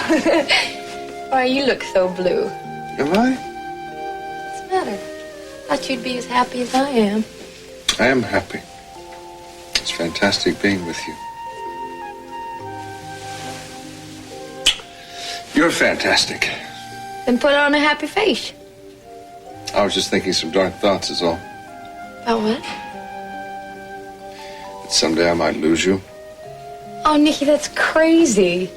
Why, you look so blue. Am I? What's the matter? Thought you'd be as happy as I am. I am happy. It's fantastic being with you. You're fantastic. Then put on a happy face. I was just thinking some dark thoughts is all. About what? That someday I might lose you. Oh, Nikki, that's crazy.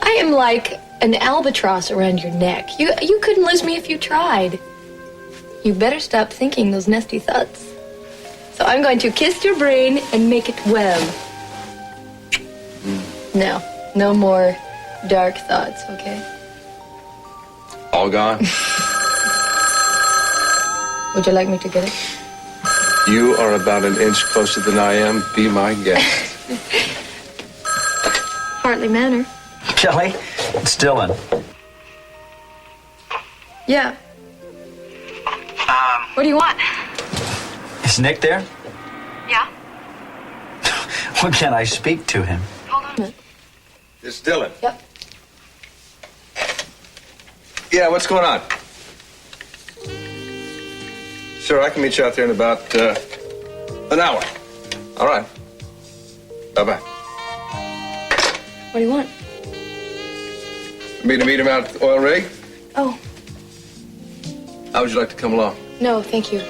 I am like an albatross around your neck. You couldn't lose me if you tried. You better stop thinking those nasty thoughts. So I'm going to kiss your brain and make it well. No more dark thoughts, okay? All gone? Would you like me to get it? You are about an inch closer than I am. Be my guest. Hardly manner. Kelly, it's Dylan. Yeah. What do you want? Is Nick there? Yeah. When can I speak to him? Hold on a minute. It's Dylan. Yep. Yeah, what's going on? Sure, I can meet you out there in about an hour. All right. Bye-bye. What do you want? Me to meet him out at the oil rig? Oh, How would you like to come along? no, thank you.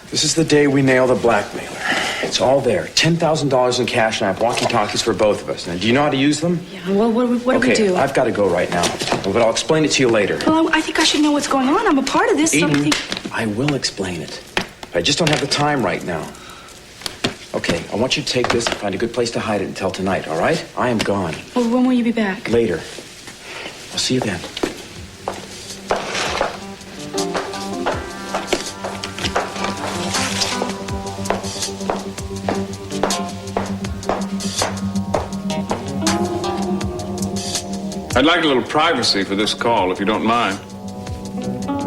This is the day we nail the blackmailer. It's all there. $10,000 in cash, and I have walkie-talkies for both of us. Now, do you know how to use them? Yeah, well, what do we do? I've got to go right now, but I'll explain it to you later. Well, I think I should know what's going on. I'm a part of this. Eden, Something... I will explain it. But I just don't have the time right now. Okay, I want you to take this and find a good place to hide it until tonight, all right? I am gone. Well, when will you be back? Later. I'll see you then. I'd like a little privacy for this call, if you don't mind.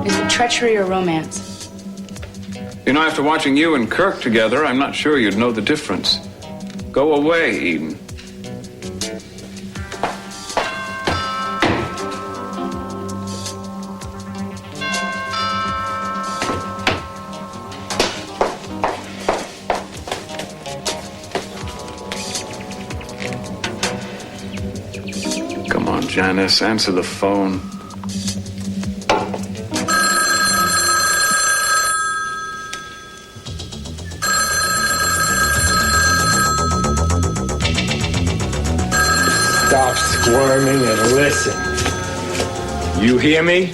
Is it treachery or romance? You know, after watching you and Kirk together, I'm not sure you'd know the difference. Go away, Eden. Come on, Janice, answer the phone. Stop squirming and listen. You hear me?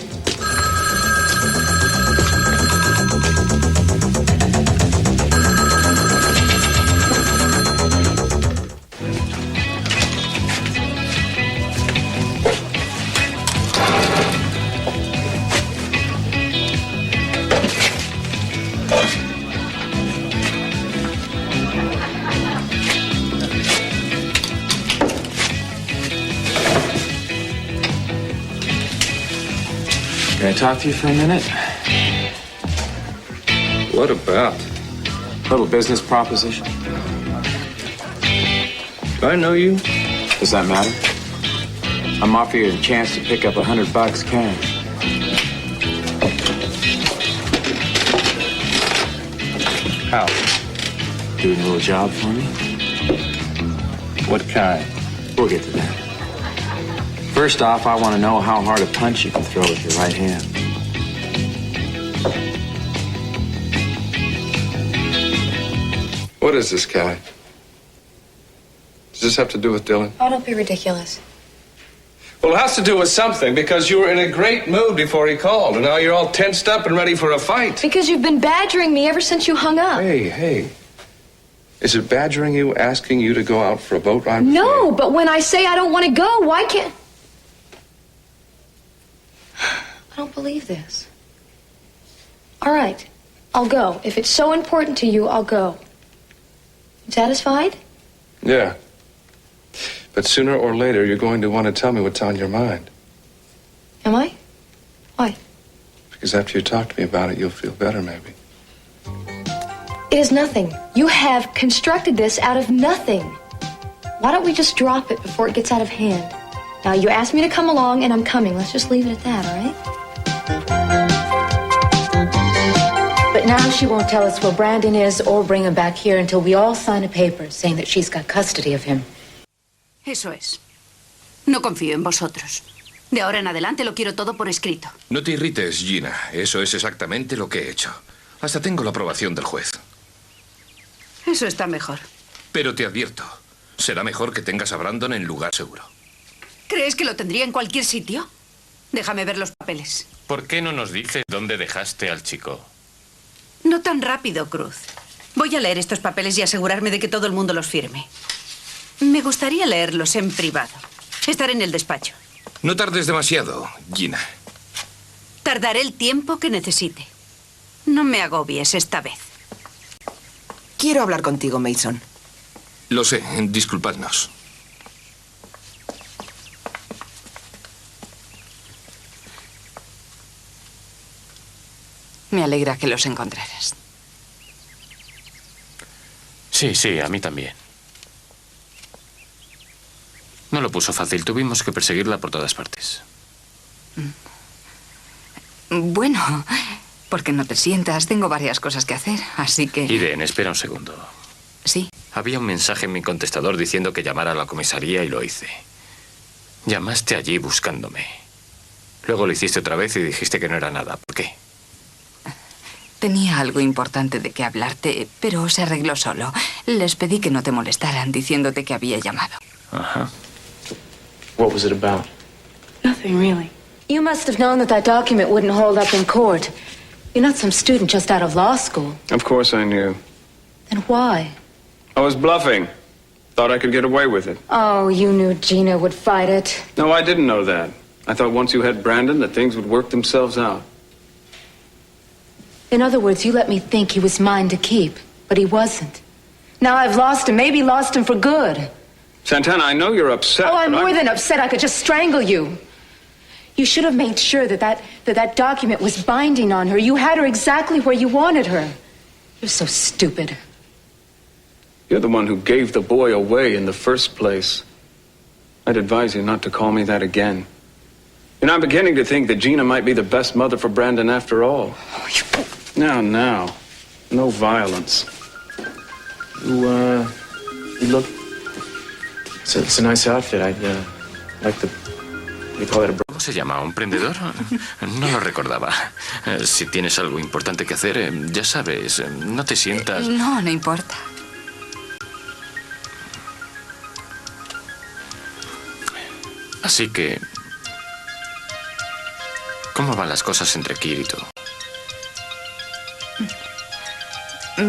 Can I talk to you for a minute? What about? Little business proposition. Do I know you? Does that matter? I'm offering you a chance to pick up $100 cash. How? Doing a little job for me? What kind? We'll get to that. First off, I want to know how hard a punch you can throw with your right hand. What is this, Kelly? Does this have to do with Dylan? Oh, don't be ridiculous. Well, it has to do with something, because you were in a great mood before he called, and now you're all tensed up and ready for a fight. Because you've been badgering me ever since you hung up. Hey. Is it badgering you, asking you to go out for a boat ride? No, but when I say I don't want to go, why can't... I don't believe this. All right, I'll go. If it's so important to you, I'll go. Satisfied? Yeah. But sooner or later, you're going to want to tell me what's on your mind. Am I? Why? Because after you talk to me about it, you'll feel better, maybe. It is nothing. You have constructed this out of nothing. Why don't we just drop it before it gets out of hand? Now, you asked me to come along, and I'm coming. Let's just leave it at that, all right? But now she won't tell us where Brandon is or bring him back here until we all sign a paper saying that she's got custody of him. Eso es. No confío en vosotros. De ahora en adelante lo quiero todo por escrito. No te irrites, Gina. Eso es exactamente lo que he hecho. Hasta tengo la aprobación del juez. Eso está mejor. Pero te advierto, será mejor que tengas a Brandon en lugar seguro. ¿Crees que lo tendría en cualquier sitio? Déjame ver los papeles. ¿Por qué no nos dices dónde dejaste al chico? No tan rápido, Cruz. Voy a leer estos papeles y asegurarme de que todo el mundo los firme. Me gustaría leerlos en privado. Estaré en el despacho. No tardes demasiado, Gina. Tardaré el tiempo que necesite. No me agobies esta vez. Quiero hablar contigo, Mason. Lo sé, disculpadnos. Me alegra que los encontraras. Sí, a mí también. No lo puso fácil. Tuvimos que perseguirla por todas partes. Bueno, ¿por qué no te sientas? Tengo varias cosas que hacer, así que... Irene, espera un segundo. Sí. Había un mensaje en mi contestador diciendo que llamara a la comisaría y lo hice. Llamaste allí buscándome. Luego lo hiciste otra vez y dijiste que no era nada. ¿Por qué? Tenía algo importante de qué hablarte, pero se arregló solo. Les pedí que no te molestaran diciéndote que había llamado. Ajá. What was it about? Nothing, really. You must have known that that document wouldn't hold up in court. You're not some student just out of law school. Of course I knew. Then why? I was bluffing. Thought I could get away with it. Oh, you knew Gina would fight it. No, I didn't know that. I thought once you had Brandon that things would work themselves out. In other words, you let me think he was mine to keep, but he wasn't. Now I've lost him, maybe lost him for good. Santana, I know you're upset. Oh, I'm but more than upset. I could just strangle you. You should have made sure that document was binding on her. You had her exactly where you wanted her. You're so stupid. You're the one who gave the boy away in the first place. I'd advise you not to call me that again. And I'm beginning to think that Gina might be the best mother for Brandon after all. Now. No violence. You look... It's a nice outfit. I'd like the... We call it a... ¿Cómo se llama? ¿Un prendedor? No lo recordaba. Si tienes algo importante que hacer, ya sabes, no te sientas... No importa. Así que... ¿Cómo van las cosas entre Kirk y tú?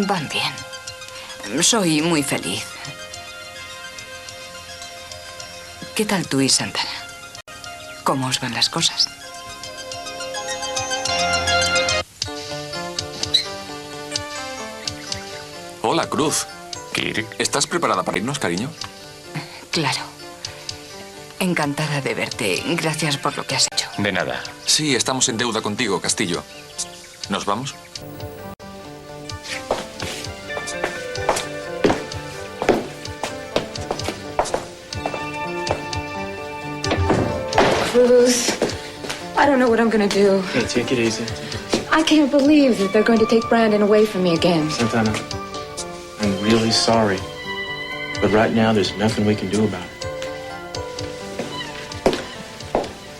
Van bien. Soy muy feliz. ¿Qué tal tú y Santana? ¿Cómo os van las cosas? Hola, Cruz. Kirk. ¿Estás preparada para irnos, cariño? Claro. Encantada de verte. Gracias por lo que has hecho. De nada. Sí, estamos en deuda contigo, Castillo. ¿Nos vamos? Cruz, I don't know what I'm going to do. Hey, take it easy. I can't believe that they're going to take Brandon away from me again. Santana, I'm really sorry. But right now, there's nothing we can do about it.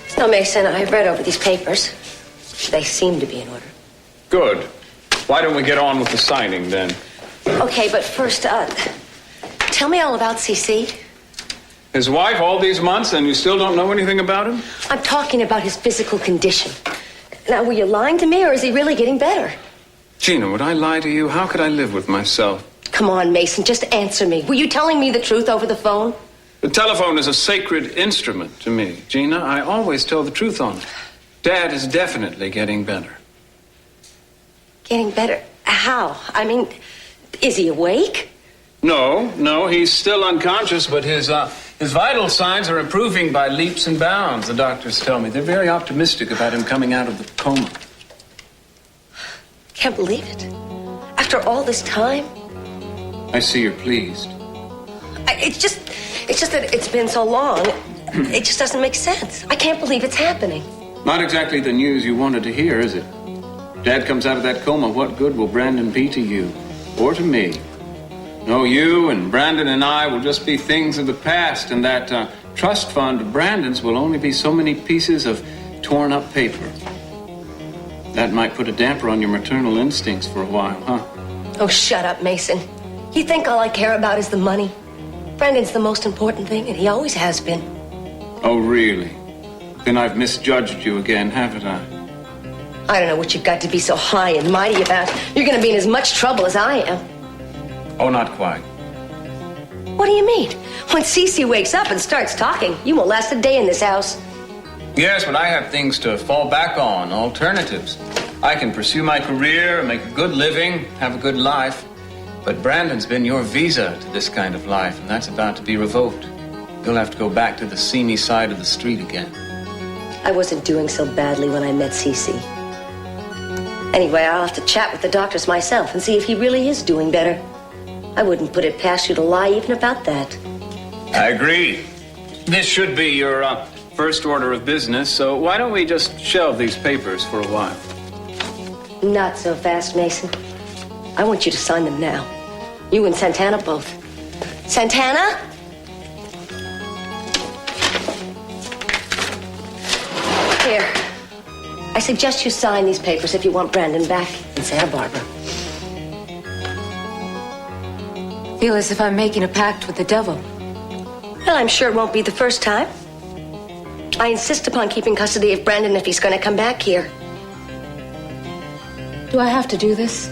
So, Mason, I've read over these papers. They seem to be in order. Good. Why don't we get on with the signing, then? Okay, but first, tell me all about CC. His wife all these months, and you still don't know anything about him? I'm talking about his physical condition. Now, were you lying to me, or is he really getting better? Gina, would I lie to you? How could I live with myself? Come on, Mason, just answer me. Were you telling me the truth over the phone? The telephone is a sacred instrument to me. Gina, I always tell the truth on it. Dad is definitely getting better. Getting better? How? I mean, is he awake? No, he's still unconscious, but his vital signs are improving by leaps and bounds, the doctors tell me. They're very optimistic about him coming out of the coma. Can't believe it. After After all this time? I see you're pleased. It's just that it's been so long. It just doesn't make sense. I can't believe it's happening. Not exactly the news you wanted to hear, is it? Dad comes out of that coma, what good will Brandon be to you? Or to me? No, you and Brandon and I will just be things of the past, and that trust fund of Brandon's will only be so many pieces of torn up paper. That might put a damper on your maternal instincts for a while, huh? Oh, shut up, Mason. You think all I care about is the money? Brandon's the most important thing, and he always has been. Oh, really? Then I've misjudged you again, haven't I? I don't know what you've got to be so high and mighty about. You're going to be in as much trouble as I am. Oh, not quite. What do you mean? When Cece wakes up and starts talking, you won't last a day in this house. Yes, but I have things to fall back on, alternatives. I can pursue my career, make a good living, have a good life. But Brandon's been your visa to this kind of life, and that's about to be revoked. You'll have to go back to the seamy side of the street again. I wasn't doing so badly when I met Cece. Anyway, I'll have to chat with the doctors myself and see if he really is doing better. I wouldn't put it past you to lie even about that. I agree. This should be your first order of business, so why don't we just shelve these papers for a while? Not so fast, Mason. I want you to sign them now. You and Santana both. Santana? Here. I suggest you sign these papers if you want Brandon back in Santa Barbara. I feel as if I'm making a pact with the devil. Well, I'm sure it won't be the first time. I insist upon keeping custody of Brandon if he's going to come back here. Do I have to do this?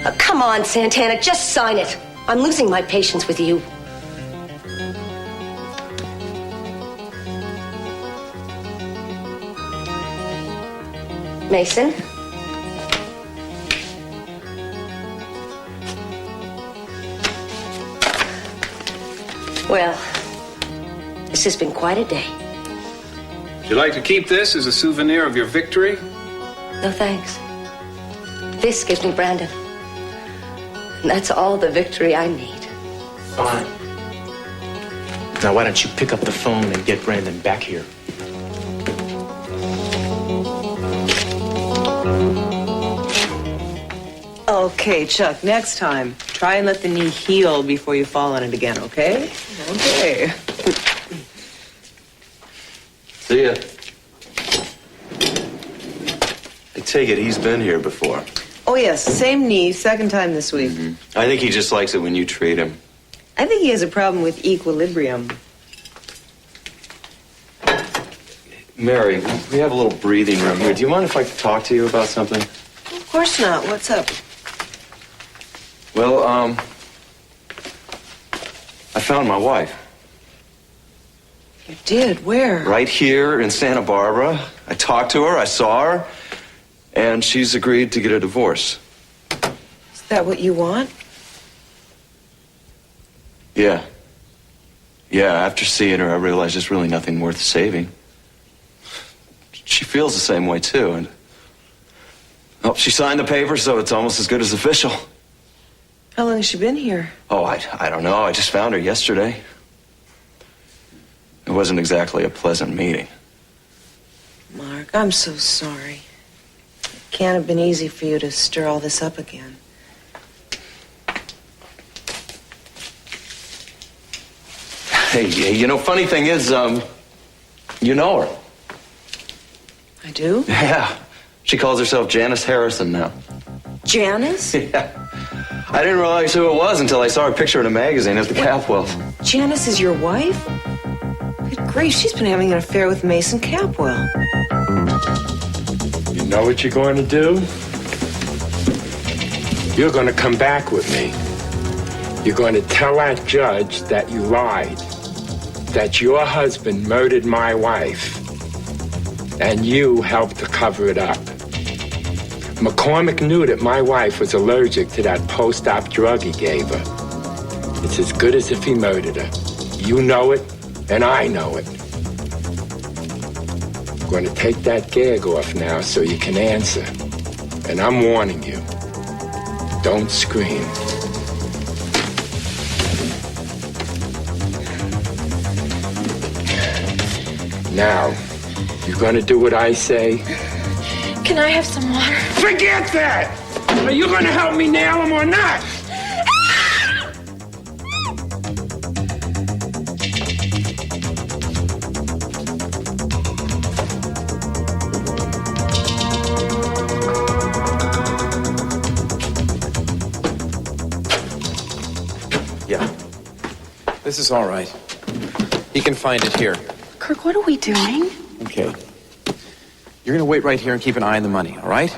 Oh, come on, Santana, just sign it. I'm losing my patience with you. Mason? Well, this has been quite a day. Would you like to keep this as a souvenir of your victory? No thanks. This gives me Brandon. And that's all the victory I need. Fine. Now, why don't you pick up the phone and get Brandon back here? Okay, Chuck, next time, try and let the knee heal before you fall on it again, okay? Okay. See ya. I take it he's been here before. Oh, yes, same knee, second time this week. Mm-hmm. I think he just likes it when you treat him. I think he has a problem with equilibrium. Mary, we have a little breathing room here. Do you mind if I talk to you about something? Of course not. What's up? Well, I found my wife. You did? Where? Right here in Santa Barbara. I talked to her, I saw her, and she's agreed to get a divorce. Is that what you want? Yeah. Yeah, after seeing her, I realized there's really nothing worth saving. She feels the same way, too, and... Oh, she signed the paper, so it's almost as good as official. How long has she been here? Oh, I don't know. I just found her yesterday. It wasn't exactly a pleasant meeting. Mark, I'm so sorry. It can't have been easy for you to stir all this up again. Hey, you know, funny thing is, you know her. I do? Yeah. She calls herself Janice Harrison now. Janice? Yeah. I didn't realize who it was until I saw her picture in a magazine at the Capwells. Janice is your wife? Good grief, she's been having an affair with Mason Capwell. You know what you're going to do? You're going to come back with me. You're going to tell that judge that you lied, that your husband murdered my wife, and you helped to cover it up. McCormick knew that my wife was allergic to that post-op drug he gave her. It's as good as if he murdered her. You know it, and I know it. I'm going to take that gag off now so you can answer. And I'm warning you. Don't scream. Now, you're gonna do what I say? Can I have some water? Forget that! Are you gonna help me nail him or not? Yeah. This is all right. He can find it here. Kirk, what are we doing? Okay. You're gonna wait right here and keep an eye on the money, all right?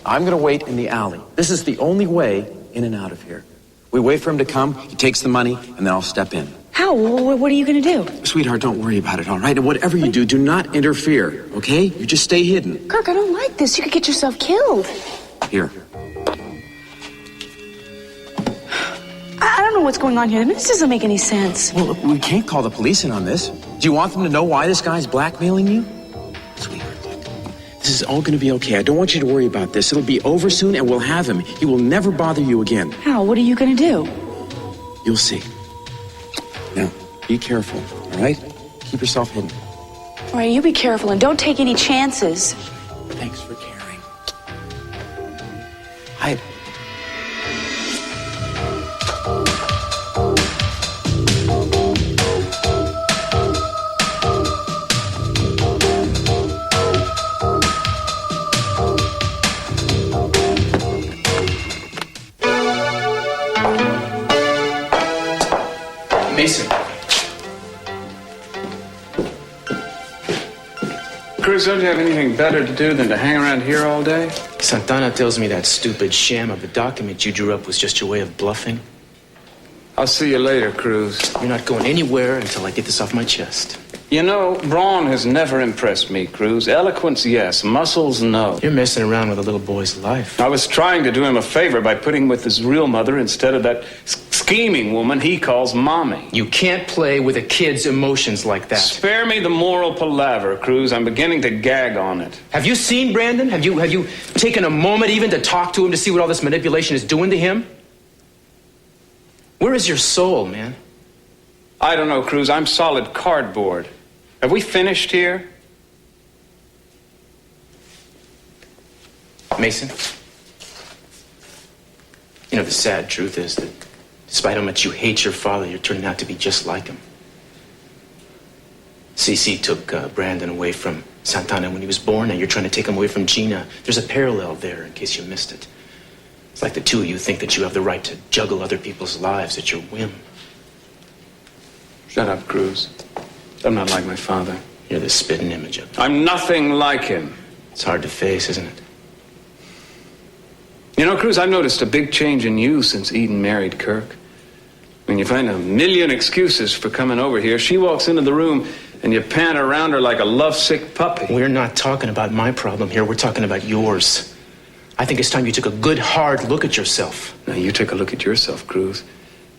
I'm gonna wait in the alley. This is the only way in and out of here. We wait for him to come, he takes the money, and then I'll step in. How? What are you going to do? Sweetheart, don't worry about it, all right? And whatever you do not interfere, okay? You just stay hidden. Kirk, I don't like this. You could get yourself killed. Here. I don't know what's going on here. This doesn't make any sense. Well, look, we can't call the police in on this. Do you want them to know why this guy's blackmailing you? Sweetheart, look, this is all gonna be okay. I don't want you to worry about this. It'll be over soon and we'll have him. He will never bother you again. How? What are you going to do? You'll see. Now, be careful, all right? Keep yourself hidden. All right, you be careful and don't take any chances. Thanks for caring. Hide. Mason. Cruz, don't you have anything better to do than to hang around here all day? Santana tells me that stupid sham of a document you drew up was just your way of bluffing. I'll see you later, Cruz. You're not going anywhere until I get this off my chest. You know, brawn has never impressed me, Cruz. Eloquence, yes. Muscles, no. You're messing around with a little boy's life. I was trying to do him a favor by putting him with his real mother instead of that scheming woman he calls Mommy. You can't play with a kid's emotions like that. Spare me the moral palaver, Cruz. I'm beginning to gag on it. Have you seen Brandon? Have you taken a moment even to talk to him to see what all this manipulation is doing to him? Where is your soul, man? I don't know, Cruz. I'm solid cardboard. Have we finished here? Mason, you know, the sad truth is that despite how much you hate your father, you're turning out to be just like him. CC took Brandon away from Santana when he was born, and you're trying to take him away from Gina. There's a parallel there, in case you missed it. It's like the two of you think that you have the right to juggle other people's lives at your whim. Shut up, Cruz. I'm not like my father. You're the spitting image of him. I'm nothing like him. It's hard to face, isn't it? You know, Cruz, I've noticed a big change in you since Eden married Kirk. When you find a million excuses for coming over here, she walks into the room and you pant around her like a lovesick puppy. We're not talking about my problem here. We're talking about yours. I think it's time you took a good, hard look at yourself. Now, you take a look at yourself, Cruz,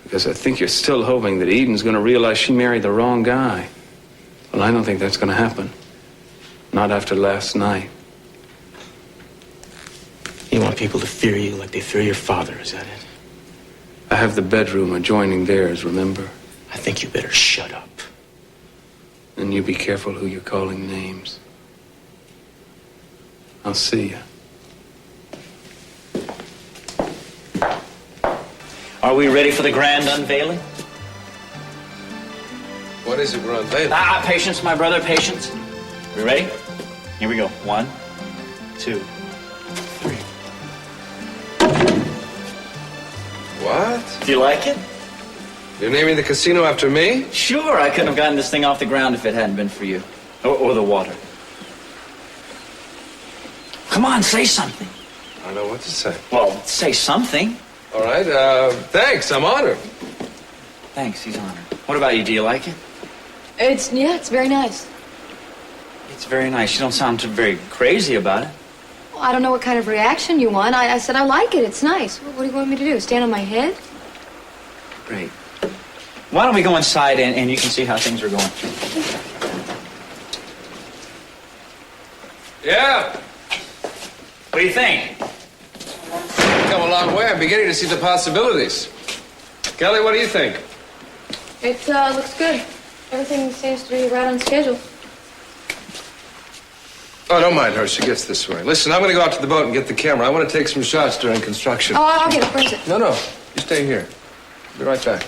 because I think you're still hoping that Eden's going to realize she married the wrong guy. Well, I don't think that's going to happen. Not after last night. You want people to fear you like they fear your father, is that it? I have the bedroom adjoining theirs, remember? I think you better shut up. And you be careful who you're calling names. I'll see you. Are we ready for the grand unveiling? What is it we're unveiling? Patience, my brother, patience. We ready? Here we go. 1, 2, 3. What? Do you like it? You're naming the casino after me? Sure, I couldn't have gotten this thing off the ground if it hadn't been for you. Or the water. Come on, say something. I don't know what to say. Well, say something. All right, thanks. I'm honored. Thanks, he's honored. What about you? Do you like it? It's very nice. It's very nice. You don't sound too very crazy about it. Well, I don't know what kind of reaction you want. I said I like it. It's nice. What do you want me to do? Stand on my head? Great. Why don't we go inside and you can see how things are going? Yeah. What do you think? Come come a long way. I'm beginning to see the possibilities. Kelly, what do you think? It looks good. Everything seems to be right on schedule. Oh, don't mind her. She gets this way. Listen, I'm going to go out to the boat and get the camera. I want to take some shots during construction. Oh, I'll get it. Where's it? No, you stay here. Be right back.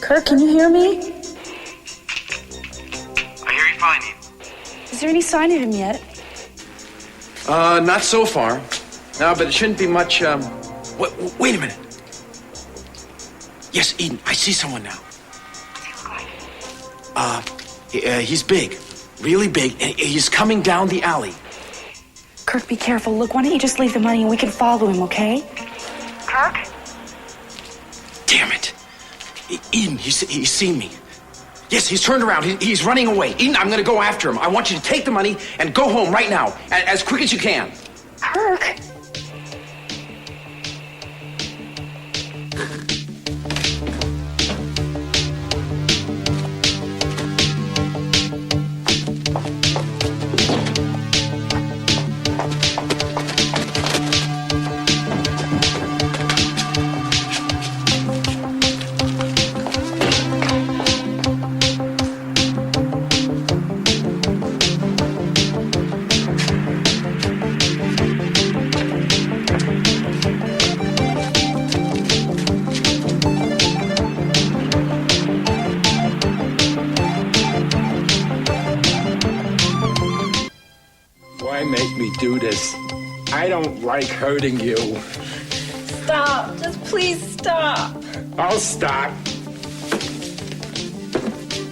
Kirk, can you hear me? I hear you fine. Is there any sign of him yet? Not so far. No, but it shouldn't be much, wait a minute. Yes, Eden, I see someone now. He's big. Really big, and he's coming down the alley. Kirk, be careful. Look, why don't you just leave the money and we can follow him, okay? Kirk? Damn it. Eden, he's seen me. Yes, he's turned around. He's running away. Eden, I'm gonna go after him. I want you to take the money and go home right now, as quick as you can. Kirk? Do this. I don't like hurting you. Stop. Just please stop. I'll stop.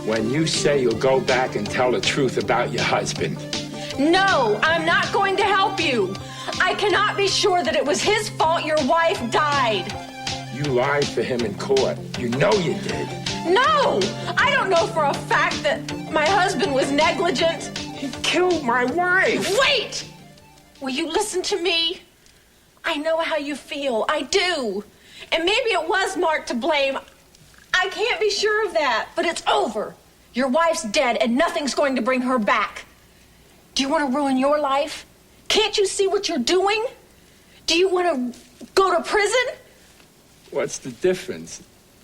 When you say you'll go back and tell the truth about your husband. No, I'm not going to help you. I cannot be sure that it was his fault your wife died. You lied for him in court. You know you did. No! I don't know for a fact that my husband was negligent. He killed my wife. Wait! Will you listen to me? I know how you feel. I do. And maybe it was Mark to blame. I can't be sure of that, but it's over. Your wife's dead and nothing's going to bring her back. Do you want to ruin your life? Can't you see what you're doing? Do you want to go to prison? What's the difference?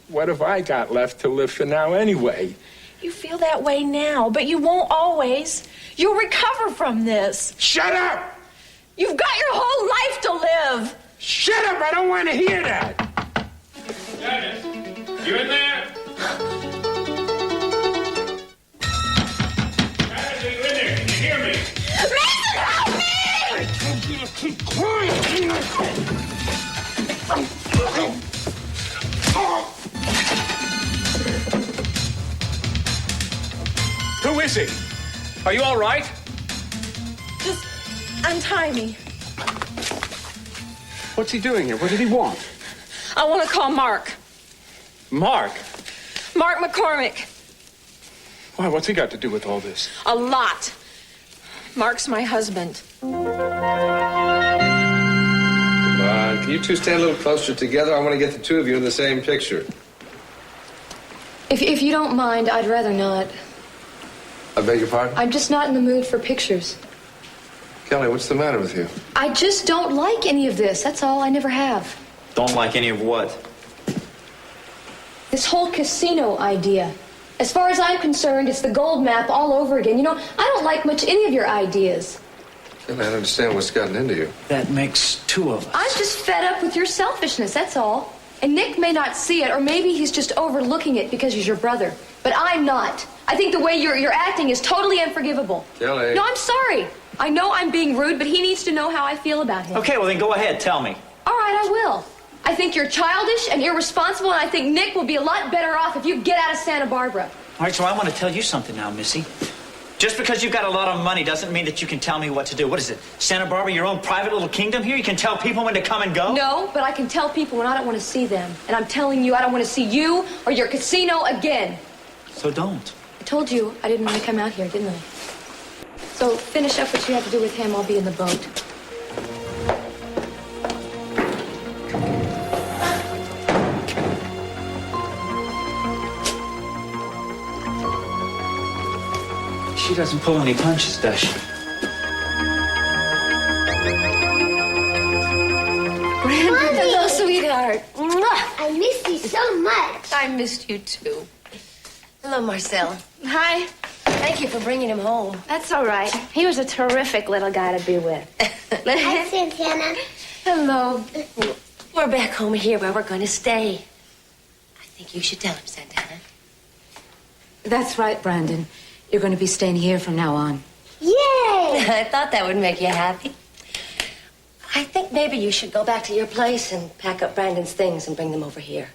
What have I got left to live for now anyway? You feel that way now, but you won't always. You'll recover from this. Shut up! You've got your whole life to live. Shut up! I don't want to hear that. Janice, you in there? Janice, are you in there? Can you hear me? Mason, help me! I told you to keep quiet. Who is he? Are you all right? Just untie me. What's he doing here? What did he want? I want to call Mark. Mark? Mark McCormick. Why, what's he got to do with all this? A lot. Mark's my husband. Come on, can you two stand a little closer together? I want to get the two of you in the same picture. If you don't mind, I'd rather not. I beg your pardon? I'm just not in the mood for pictures. Kelly, what's the matter with you? I just don't like any of this. That's all. I never have. Don't like any of what? This whole casino idea. As far as I'm concerned, it's the gold map all over again. You know, I don't like much any of your ideas. Kelly, I don't understand what's gotten into you. That makes two of us. I'm just fed up with your selfishness, that's all. And Nick may not see it, or maybe he's just overlooking it because he's your brother. But I'm not. I think the way you're acting is totally unforgivable. Kelly. No, I'm sorry. I know I'm being rude, but he needs to know how I feel about him. Okay, well then go ahead, tell me. All right, I will. I think you're childish and irresponsible, and I think Nick will be a lot better off if you get out of Santa Barbara. All right, so I want to tell you something now, Missy. Just because you've got a lot of money doesn't mean that you can tell me what to do. What is it, Santa Barbara, your own private little kingdom here? You can tell people when to come and go? No, but I can tell people when I don't want to see them. And I'm telling you, I don't want to see you or your casino again. So don't. I told you I didn't want to come out here, didn't I? So finish up what you have to do with him. I'll be in the boat. She doesn't pull any punches, does she? Brandon, hello, sweetheart. I miss you so much. I missed you too. Hello, Marcel. Hi. Thank you for bringing him home. That's all right. He was a terrific little guy to be with. Hi, Santana. Hello. We're back home here where we're going to stay. I think you should tell him, Santana. That's right, Brandon. You're going to be staying here from now on. Yay! I thought that would make you happy. I think maybe you should go back to your place and pack up Brandon's things and bring them over here.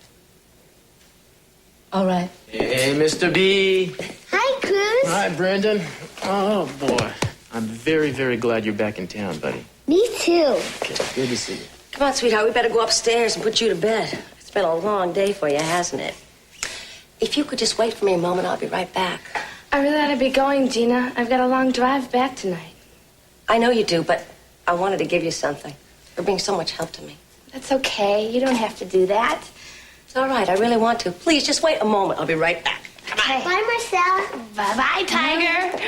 All right. Hey, Mr. B. Hi, Cruz. Hi, Brandon. Oh, boy. I'm very, very glad you're back in town, buddy. Me too. Okay, good to see you. Come on, sweetheart. We better go upstairs and put you to bed. It's been a long day for you, hasn't it? If you could just wait for me a moment, I'll be right back. I really ought to be going, Gina. I've got a long drive back tonight. I know you do, but I wanted to give you something. You're being so much help to me. That's okay. You don't have to do that. It's all right. I really want to. Please, just wait a moment. I'll be right back. Come on. Bye, Marcel. Bye-bye, Tiger.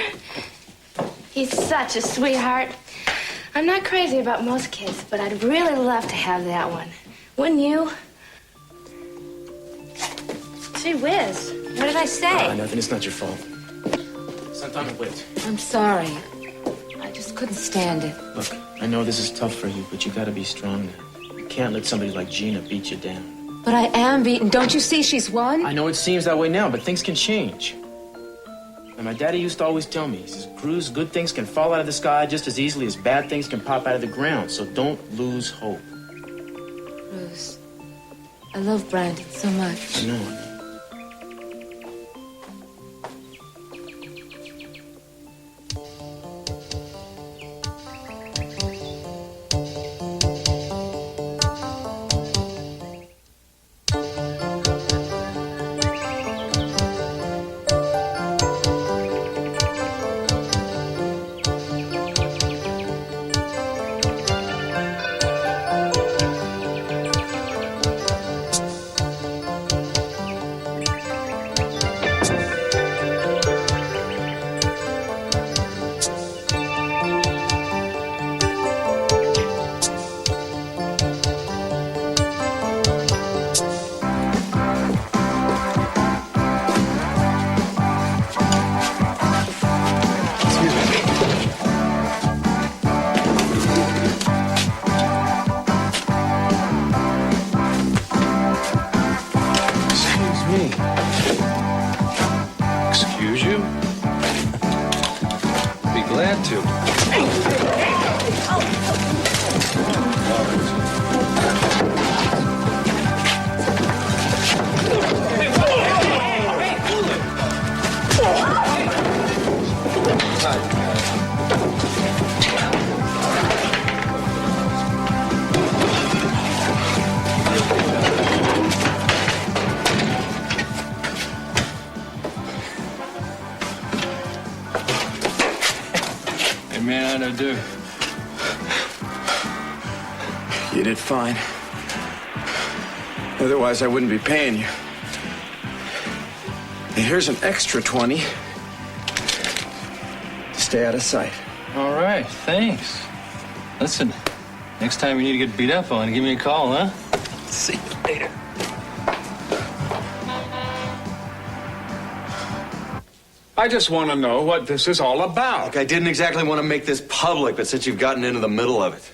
He's such a sweetheart. I'm not crazy about most kids, but I'd really love to have that one. Wouldn't you? Gee whiz. What did I say? Nothing. It's not your fault. Santana, wait. I'm sorry. I just couldn't stand it. Look, I know this is tough for you, but you gotta be strong now. You can't let somebody like Gina beat you down. But I am beaten. Don't you see she's won? I know it seems that way now, but things can change. And my daddy used to always tell me, he says, Cruz, good things can fall out of the sky just as easily as bad things can pop out of the ground, so don't lose hope. Cruz, I love Brandon so much. I know. You did fine. Otherwise, I wouldn't be paying you. And here's an extra 20 to stay out of sight. All right, thanks. Listen, next time you need to get beat up on, give me a call, huh? See you later. I just want to know what this is all about. Look, I didn't exactly want to make this public, but since you've gotten into the middle of it.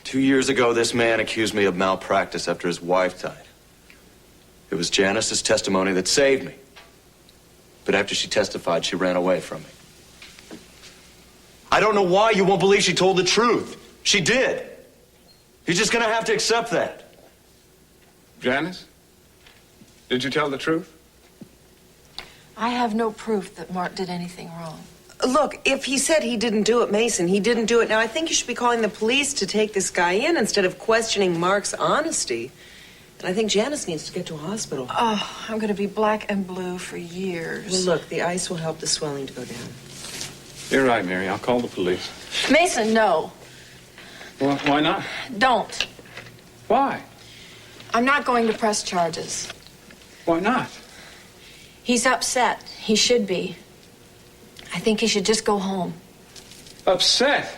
2 years ago, this man accused me of malpractice after his wife died. It was Janice's testimony that saved me. But after she testified, she ran away from me. I don't know why you won't believe she told the truth. She did. You're just gonna have to accept that. Janice, did you tell the truth? I have no proof that Mark did anything wrong. Look, if he said he didn't do it, Mason, he didn't do it. Now, I think you should be calling the police to take this guy in instead of questioning Mark's honesty. And I think Janice needs to get to a hospital. Oh, I'm going to be black and blue for years. Well, look, the ice will help the swelling to go down. You're right, Mary. I'll call the police. Mason, no. Well, why not? Don't. Why? I'm not going to press charges. Why not? He's upset. He should be. I think he should just go home. Upset?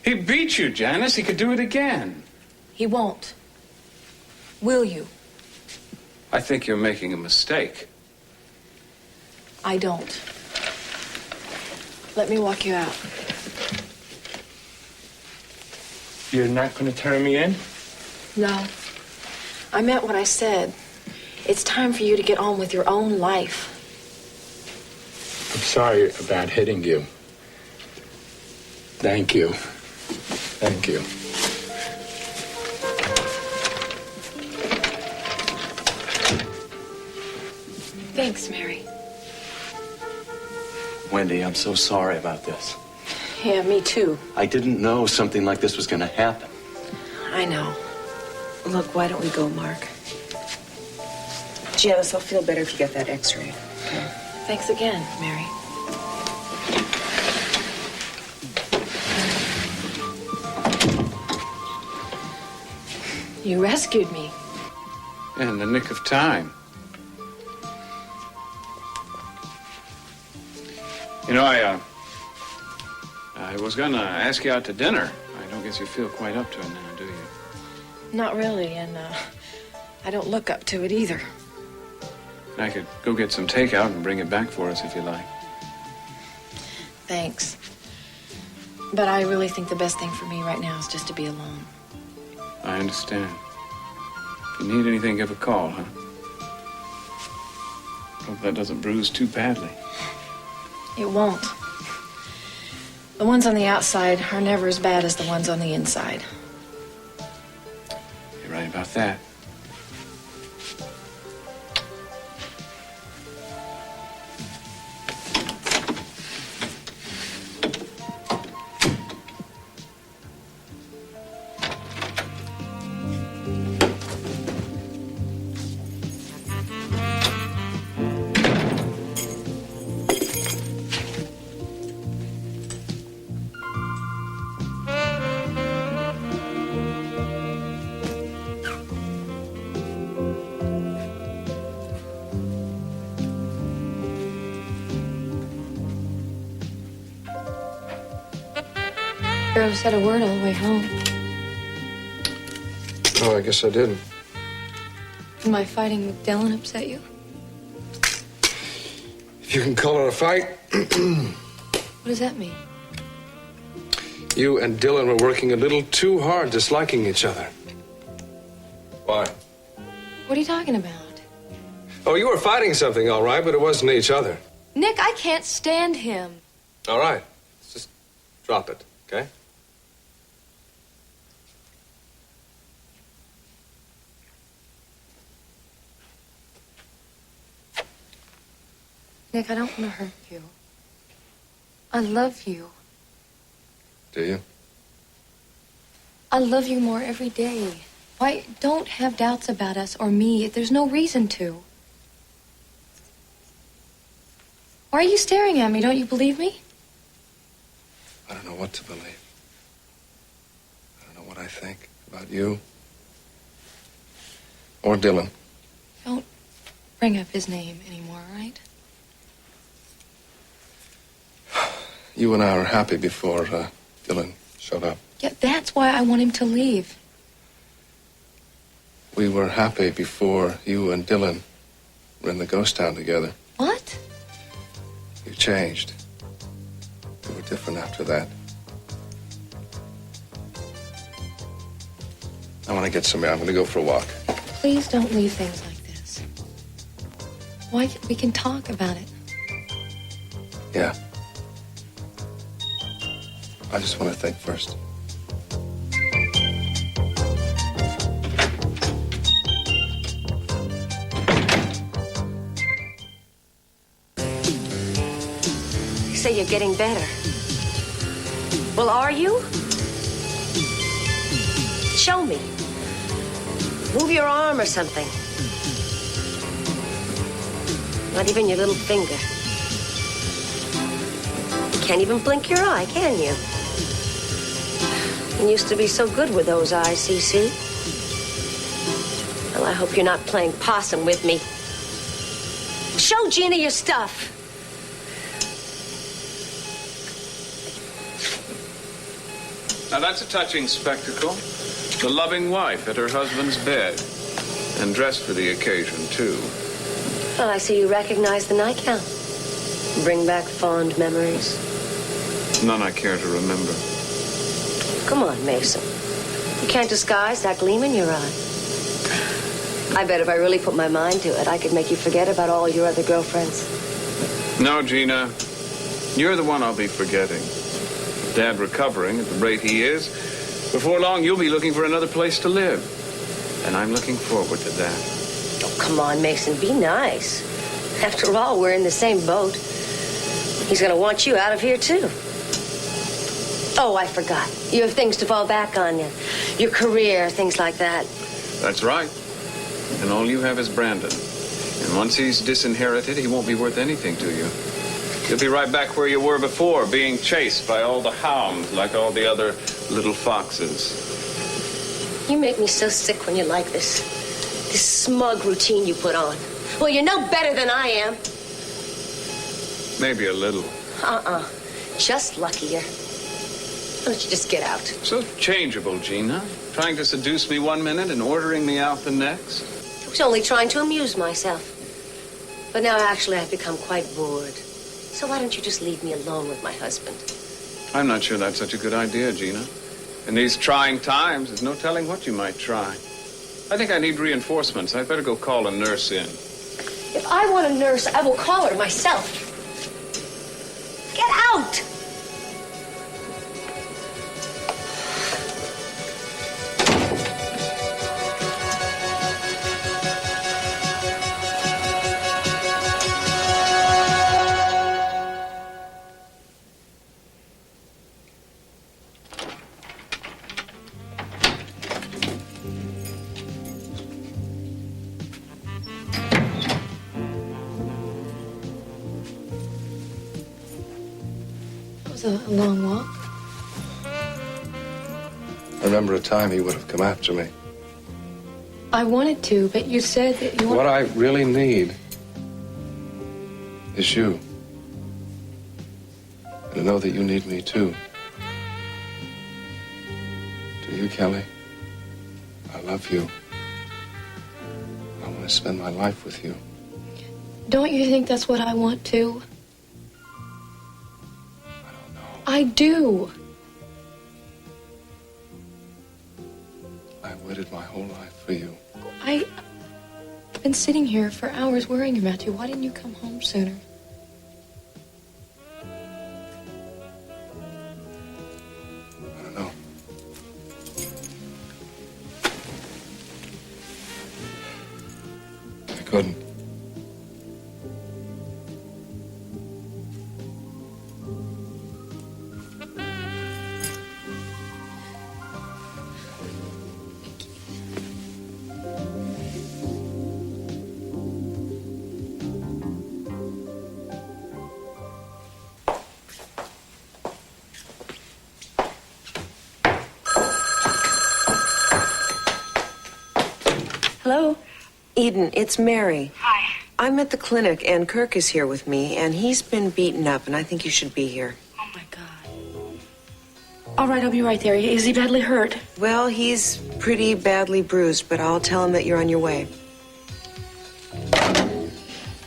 He beat you, Janice. He could do it again. He won't. Will you? I think you're making a mistake. I don't. Let me walk you out. You're not going to turn me in? No. I meant what I said. It's time for you to get on with your own life. I'm sorry about hitting you. Thank you. Thank you. Thanks, Mary. Wendy, I'm so sorry about this. Yeah, me too. I didn't know something like this was going to happen. I know. Look, why don't we go, Mark? Janice, I'll feel better if you get that x-ray. Okay? Thanks again, Mary. You rescued me. In the nick of time. You know, I was gonna ask you out to dinner. I don't guess you feel quite up to it now, do you? Not really, and I don't look up to it either. I could go get some takeout and bring it back for us if you like. Thanks. But I really think the best thing for me right now is just to be alone. I understand. If you need anything, give a call, huh? Hope that doesn't bruise too badly. It won't. The ones on the outside are never as bad as the ones on the inside. You're right about that. Barely said a word all the way home. Oh, I guess I didn't. Did my fighting with Dylan upset you? If you can call it a fight. What does that mean? You and Dylan were working a little too hard, disliking each other. Why? What are you talking about? Oh, you were fighting something, all right, but it wasn't each other. Nick, I can't stand him. All right. Just drop it, okay? Nick, I don't want to hurt you. I love you. Do you? I love you more every day. Why, don't have doubts about us or me. There's no reason to. Why are you staring at me? Don't you believe me? I don't know what to believe. I don't know what I think about you or Dylan. Don't bring up his name anymore, right? You and I were happy before Dylan showed up. Yeah, that's why I want him to leave. We were happy before you and Dylan were in the ghost town together. What? You changed. You were different after that. I want to get some air. I'm going to go for a walk. Please don't leave things like this. Why? We can talk about it. Yeah. I just want to think first. say you're getting better. Well, are you? Show me. Move your arm or something. Not even your little finger. You can't even blink your eye, can you? You used to be so good with those eyes, Cece. Well, I hope you're not playing possum with me. Show Gina your stuff. Now that's a touching spectacle. The loving wife at her husband's bed. And dressed for the occasion, too. Well, I see you recognize the nightgown. Bring back fond memories. None I care to remember. Come on, Mason. You can't disguise that gleam in your eye. I bet if I really put my mind to it, I could make you forget about all your other girlfriends. No, Gina. You're the one I'll be forgetting. Dad recovering at the rate he is, before long you'll be looking for another place to live. And I'm looking forward to that. Oh, come on, Mason, be nice. After all, we're in the same boat. He's gonna want you out of here, too. Oh, I forgot. You have things to fall back on, your career, things like that. That's right. And all you have is Brandon. And once he's disinherited, he won't be worth anything to you. You'll be right back where you were before, being chased by all the hounds like all the other little foxes. You make me so sick when you're like this. This smug routine you put on. Well, you're no better than I am. Maybe a little. Just luckier. Why don't you just get out? So changeable, Gina. Trying to seduce me one minute and ordering me out the next. I was only trying to amuse myself. But now, actually, I've become quite bored. So why don't you just leave me alone with my husband? I'm not sure that's such a good idea, Gina. In these trying times, there's no telling what you might try. I think I need reinforcements. I'd better go call a nurse in. If I want a nurse, I will call her myself. Get out! A long walk. I remember a time he would have come after me. I wanted to, but you said that you What I really need is you. And to know that you need me, too. Do you, Kelly? I love you. I want to spend my life with you. Don't you think that's what I want to? I do. I waited my whole life for you. I've been sitting here for hours worrying about you. Why didn't you come home sooner? I don't know. I couldn't. Hello? Eden, it's Mary. Hi. I'm at the clinic, and Kirk is here with me, and he's been beaten up, and I think you should be here. Oh, my God. All right, I'll be right there. Is he badly hurt? Well, he's pretty badly bruised, but I'll tell him that you're on your way.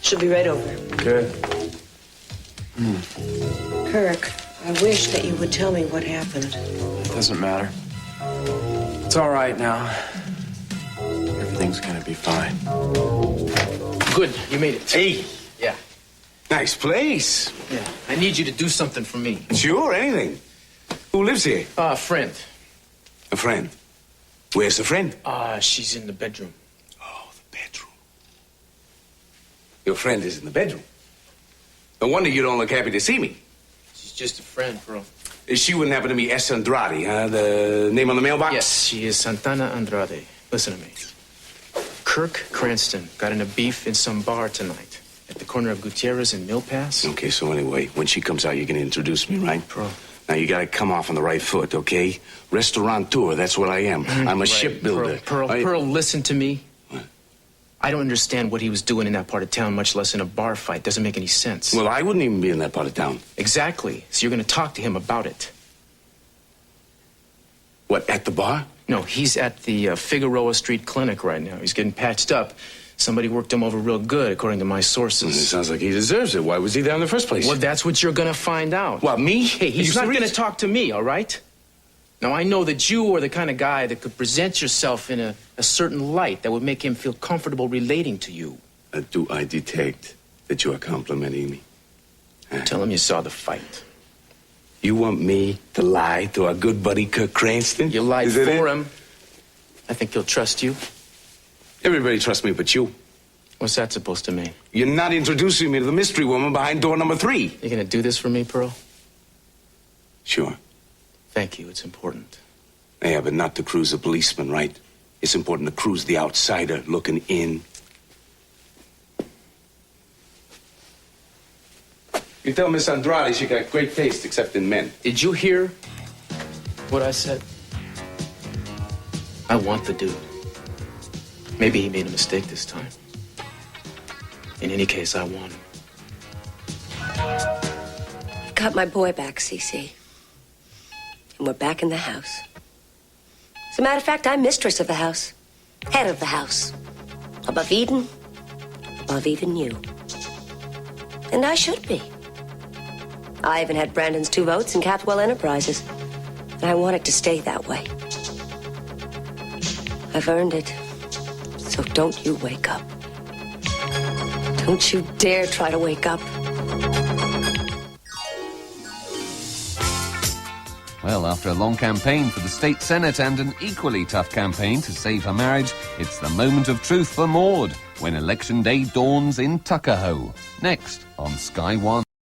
She'll be right over. Good. Kirk, I wish that you would tell me what happened. It doesn't matter. It's all right now. Everything's gonna be fine. Good, you made it. Hey. Yeah. Nice place. Yeah. I need you to do something for me. Sure, anything. Who lives here? A friend. A friend. Where's the friend? She's in the bedroom. Oh, the bedroom. Your friend is in the bedroom. No wonder you don't look happy to see me. just a friend, Pearl. She wouldn't happen to be S. Andrade, huh? The name on the mailbox? Yes, she is Santana Andrade. Listen to me. Kirk Cranston got in a beef in some bar tonight at the corner of Gutierrez and Mill Pass. Okay, so anyway, when she comes out, you're going to introduce me, right? Pearl. Now, you got to come off on the right foot, okay? Restaurateur, that's what I am. I'm a Right. shipbuilder. Pearl, Right? Pearl, listen to me. I don't understand what he was doing in that part of town, much less in a bar fight. Doesn't make any sense. Well, I wouldn't even be in that part of town. Exactly. So you're going to talk to him about it. What, at the bar? No, he's at the Figueroa Street Clinic right now. He's getting patched up. Somebody worked him over real good, according to my sources. Well, it sounds like he deserves it. Why was he there in the first place? Well, that's what you're going to find out. What, me? Hey, he's not going to talk to me, all right? Now, I know that you are the kind of guy that could present yourself in a certain light that would make him feel comfortable relating to you. Do I detect that you are complimenting me? Tell him you saw the fight. You want me to lie to our good buddy Kirk Cranston? You lied for him. I think he'll trust you. Everybody trusts me but you. What's that supposed to mean? You're not introducing me to the mystery woman behind door number 3. You going to do this for me, Pearl? Sure. Thank you. It's important. Yeah, but not to cruise a policeman, right? It's important to cruise the outsider looking in. You tell Miss Andrade she got great taste except in men. Did you hear what I said? I want the dude. Maybe he made a mistake this time. In any case, I want him. I've got my boy back, Cece. And we're back in the house. As a matter of fact, I'm mistress of the house. Head of the house. Above Eden. Above even you. And I should be. I even had Brandon's 2 votes in Capwell Enterprises. And I want it to stay that way. I've earned it. So don't you wake up. Don't you dare try to wake up. Well, after a long campaign for the state senate and an equally tough campaign to save her marriage, it's the moment of truth for Maud when Election Day dawns in Tuckahoe. Next on Sky One.